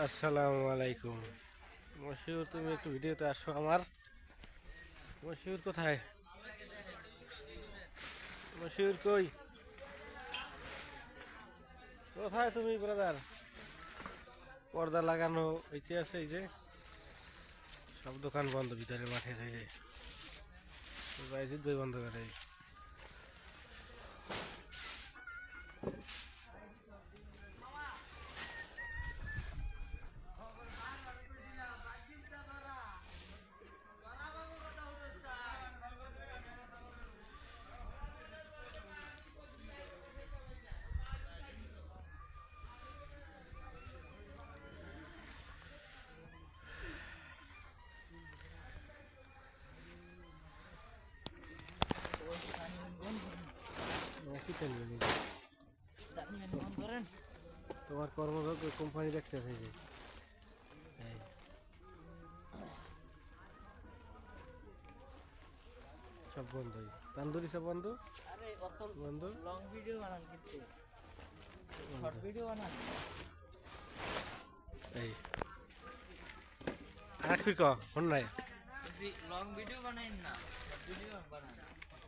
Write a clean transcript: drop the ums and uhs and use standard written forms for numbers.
আসসালামু আলাইকুম। মশিউর, তুমি একটু ভিডিওতে আসো আমার। মশিউর কোথায়? মশিউর কই? কোথায় তুমি ব্রাদার? পর্দা লাগানো হইতে আছে, এই যে সব দোকান বন্ধ ভিতরে মাঠের, এই যে বাইজিৎ ভাই বন্ধ করে। তোমার কর্মরত কোম্পানি দেখতেছে, এই যে এই সব বন্ধই, তান্দুরি সব বন্ধ বন্ধ। লং ভিডিও বানান কিন্তু শর্ট ভিডিও বানান এই আর কি ক হন নাই? লং ভিডিও বানাইন না, শর্ট ভিডিও বানান।